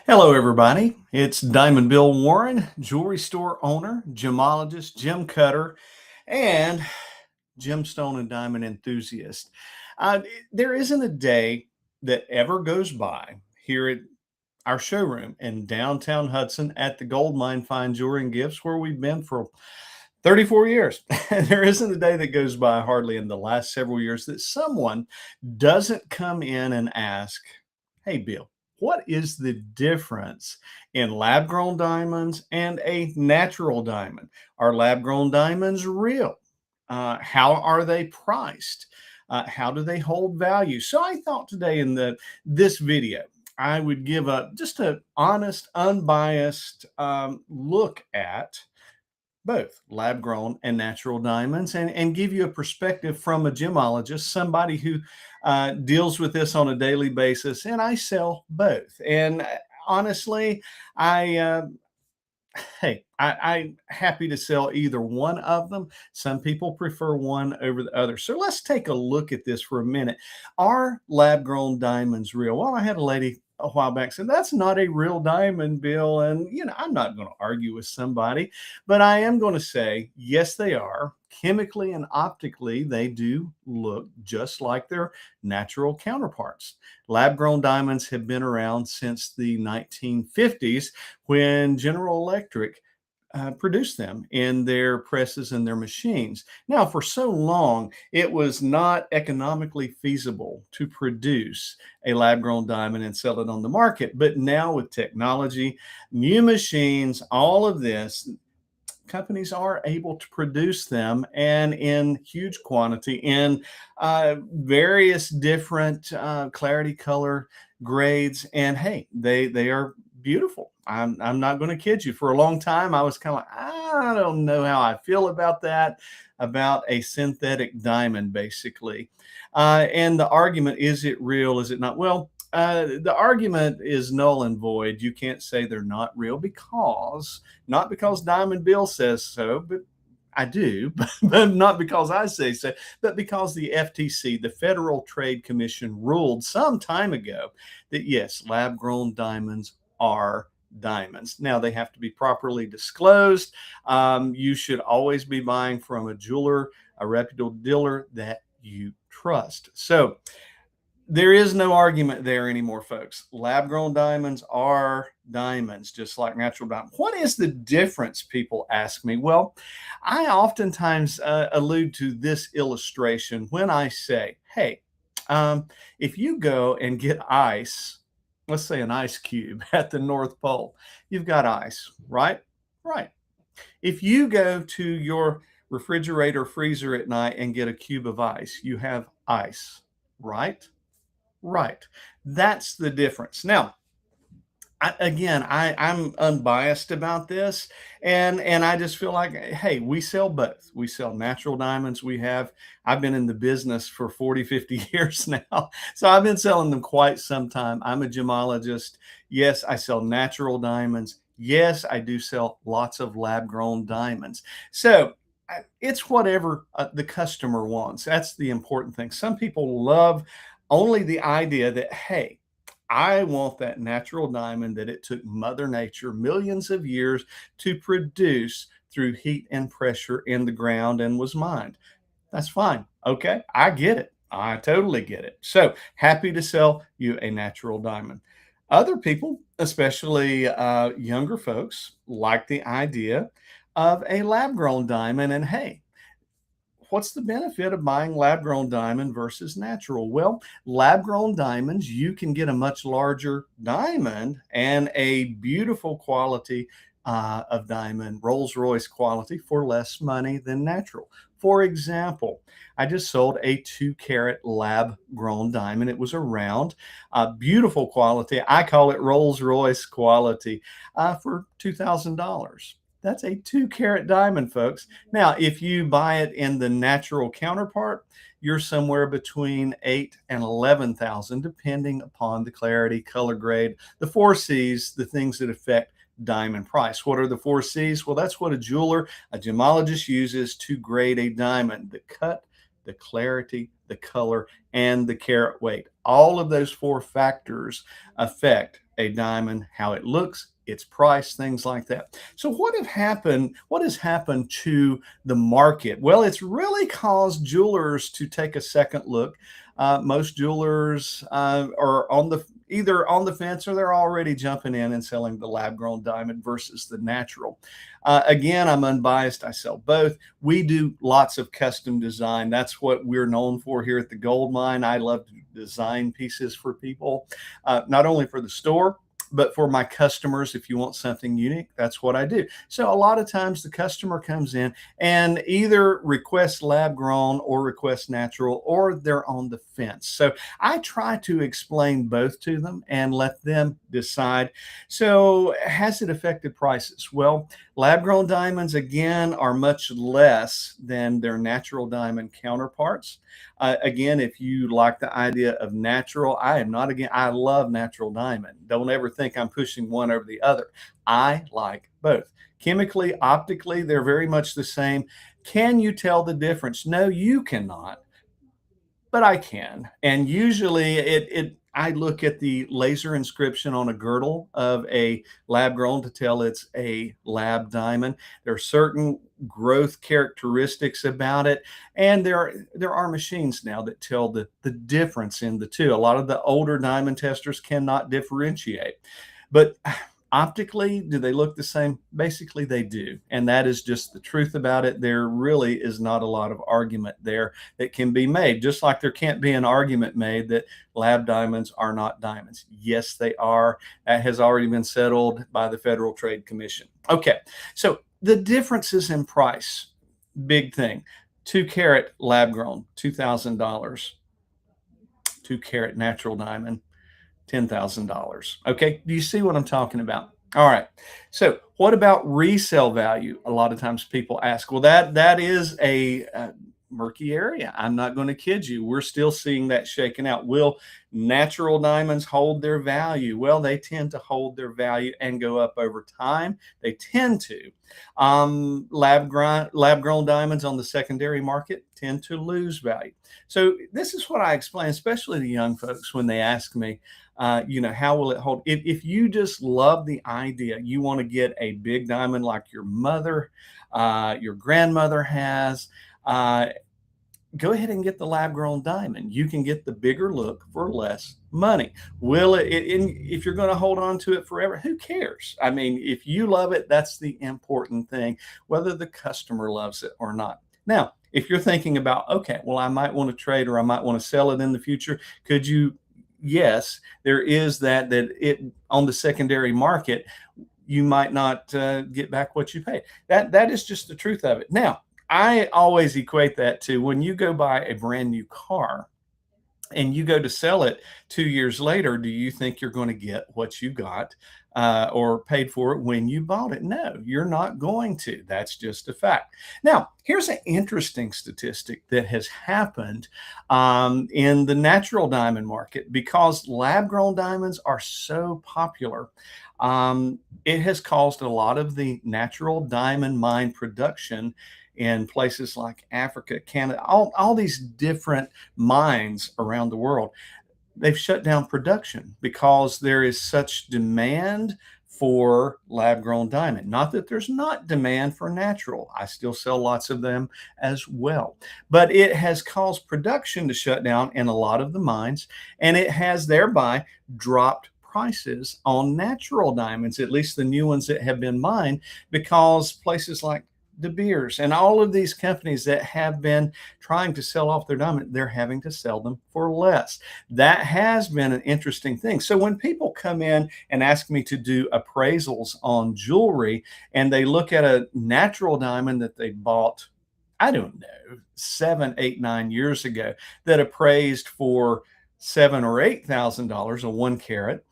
Hello, everybody. It's Diamond Bill Warren, jewelry store owner, gemologist, gem cutter, and gemstone and diamond enthusiast. Uh, there isn't a day that ever goes by here at our showroom in downtown Hudson at the Gold Mine Fine Jewelry and Gifts, where we've been for 34 years. There isn't a day that goes by hardly in the last several years that someone doesn't come in and ask, "Hey, Bill, what is the difference in lab grown diamonds and a natural diamond? Are lab grown diamonds real? How are they priced? How do they hold value?" So I thought today in this video, I would give a just a honest, unbiased look at both lab grown and natural diamonds and give you a perspective from a gemologist, somebody who deals with this on a daily basis. And I sell both. And honestly, I hey, I'm happy to sell either one of them. Some people prefer one over the other. So let's take a look at this for a minute. Are lab grown diamonds real? Well, I had a lady a while back said, "That's not a real diamond, Bill." And, I'm not going to argue with somebody, but I am going to say, yes, they are. Chemically and optically, they do look just like their natural counterparts. Lab grown diamonds have been around since the 1950s when General Electric produced them in their presses and their machines. Now, for so long, it was not economically feasible to produce a lab grown diamond and sell it on the market. But now, with technology, new machines, all of this, companies are able to produce them and in huge quantity in various different clarity color grades. And hey, they are beautiful. I'm not going to kid you. For a long time, I was kind of like, I don't know how I feel about that, about a synthetic diamond, basically. And the argument, is it real? Is it not? Well, the argument is null and void. You can't say they're not real because not because Diamond Bill says so, but I do, but not because I say so, but because the FTC, the Federal Trade Commission, ruled some time ago that yes, lab grown diamonds are diamonds. Now they have to be properly disclosed. You should always be buying from a jeweler, a reputable dealer that you trust. So, there is no argument there anymore, folks. Lab grown diamonds are diamonds, just like natural diamonds. What is the difference? People ask me. Well, I oftentimes allude to this illustration when I say, hey, if you go and get ice, let's say an ice cube at the North Pole, you've got ice, right? Right. If you go to your refrigerator freezer at night and get a cube of ice, you have ice, right? Right. That's the difference. Now, I'm unbiased about this, and I just feel like, hey, we sell both. We sell natural diamonds. I've been in the business for 40, 50 years now, so I've been selling them quite some time. I'm a gemologist. Yes, I sell natural diamonds. Yes, I do sell lots of lab grown diamonds. So it's whatever the customer wants. That's the important thing. Some people love only the idea that, hey, I want that natural diamond that it took Mother Nature millions of years to produce through heat and pressure in the ground and was mined. That's fine. Okay. I get it. I totally get it. So happy to sell you a natural diamond. Other people, especially younger folks, like the idea of a lab grown diamond. And hey, what's the benefit of buying lab grown diamond versus natural? Well, lab grown diamonds, you can get a much larger diamond and a beautiful quality of diamond, Rolls Royce quality, for less money than natural. For example, I just sold a 2 carat lab grown diamond. It was a round, beautiful quality. I call it Rolls Royce quality for $2,000. That's a 2 carat diamond, folks. Now, if you buy it in the natural counterpart, you're somewhere between 8 and 11,000, depending upon the clarity, color grade, the 4 C's, the things that affect diamond price. What are the 4 C's? Well, that's what a gemologist uses to grade a diamond: the cut, the clarity, the color, and the carat weight. All of those four factors affect a diamond, how it looks, its price, things like that. So what has happened to the market? Well, it's really caused jewelers to take a second look. Most jewelers are on the either on the fence or they're already jumping in and selling the lab grown diamond versus the natural. Again, I'm unbiased. I sell both. We do lots of custom design. That's what we're known for here at the gold mine. I love to design pieces for people, not only for the store, but for my customers. If you want something unique, that's what I do. So a lot of times the customer comes in and either requests lab grown or requests natural, or they're on the fence. So I try to explain both to them and let them decide. So has it affected prices? Well, lab grown diamonds, again, are much less than their natural diamond counterparts. Again, if you like the idea of natural, I am not again, I love natural diamond. Don't ever think I'm pushing one over the other. I like both. Chemically, optically, they're very much the same. Can you tell the difference? No, you cannot, but I can. And usually I look at the laser inscription on a girdle of a lab grown to tell it's a lab diamond. There are certain growth characteristics about it. And there are machines now that tell the difference in the two. A lot of the older diamond testers cannot differentiate. But optically, do they look the same? Basically, they do. And that is just the truth about it. There really is not a lot of argument there that can be made, just like there can't be an argument made that lab diamonds are not diamonds. Yes, they are. That has already been settled by the Federal Trade Commission. Okay, so the differences in price, big thing. 2 carat lab grown, $2,000. 2 carat natural diamond, $10,000. Okay. Do you see what I'm talking about? All right. So, what about resale value? A lot of times people ask, well, that is a murky area. I'm not going to kid you. We're still seeing that shaken out. Will natural diamonds hold their value? Well, they tend to hold their value and go up over time. They tend to. Lab grown diamonds on the secondary market tend to lose value. So this is what I explain, especially to young folks when they ask me, how will it hold? If you just love the idea, you want to get a big diamond like your mother, your grandmother has, go ahead and get the lab grown diamond. You can get the bigger look for less money. Will if you're going to hold on to it forever, who cares? I mean, if you love it, that's the important thing, whether the customer loves it or not. Now, if you're thinking about, okay, well, I might want to trade or I might want to sell it in the future, could you? Yes, there is that it on the secondary market, you might not get back what you paid. That is just the truth of it. Now, I always equate that to when you go buy a brand new car and you go to sell it 2 years later, do you think you're going to get what you got or paid for it when you bought it? No, you're not going to. That's just a fact. Now, here's an interesting statistic that has happened in the natural diamond market because lab grown diamonds are so popular. It has caused a lot of the natural diamond mine production in places like Africa, Canada, all these different mines around the world. They've shut down production because there is such demand for lab grown diamond. Not that there's not demand for natural. I still sell lots of them as well. But it has caused production to shut down in a lot of the mines, and it has thereby dropped prices on natural diamonds, at least the new ones that have been mined, because places like De Beers and all of these companies that have been trying to sell off their diamond, they're having to sell them for less. That has been an interesting thing. So when people come in and ask me to do appraisals on jewelry and they look at a natural diamond that they bought, I don't know, 7, 8, 9 years ago that appraised for $7,000 or $8,000 a 1 carat,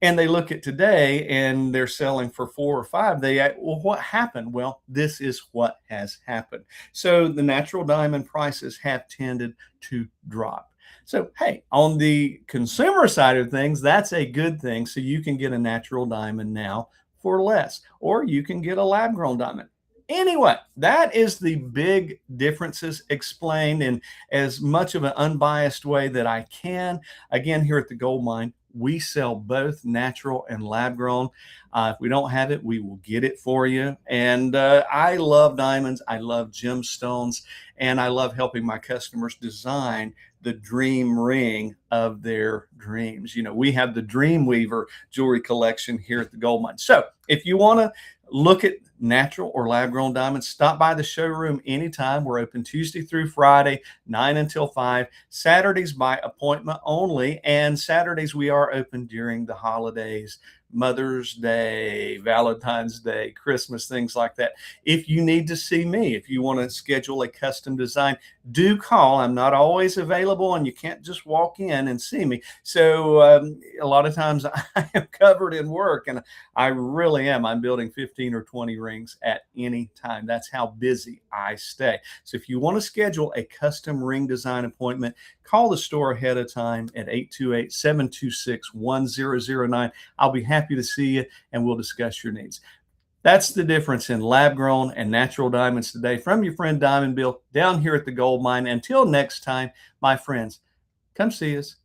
and they look at today and they're selling for 4 or 5, they ask, well, what happened? Well, this is what has happened. So the natural diamond prices have tended to drop. So, hey, on the consumer side of things, that's a good thing. So you can get a natural diamond now for less, or you can get a lab grown diamond. Anyway, that is the big differences explained in as much of an unbiased way that I can. Again, here at the Gold Mine, we sell both natural and lab grown. If we don't have it, we will get it for you. And I love diamonds, I love gemstones, and I love helping my customers design the dream ring of their dreams. You know, we have the Dream Weaver jewelry collection here at the Gold Mine. So if you want to look at natural or lab grown diamonds, stop by the showroom anytime. We're open Tuesday through Friday, 9 until 5, Saturdays by appointment only. And Saturdays we are open during the holidays, Mother's Day, Valentine's Day, Christmas, things like that. If you need to see me, if you want to schedule a custom design, do call. I'm not always available and you can't just walk in and see me. So a lot of times I am covered in work, and I really am. I'm building 15 or 20 rings at any time. That's how busy I stay. So if you want to schedule a custom ring design appointment, call the store ahead of time at 828-726-1009. I'll be happy to see you and we'll discuss your needs. That's the difference in lab grown and natural diamonds today. From your friend Diamond Bill down here at the Gold Mine. Until next time, my friends, come see us.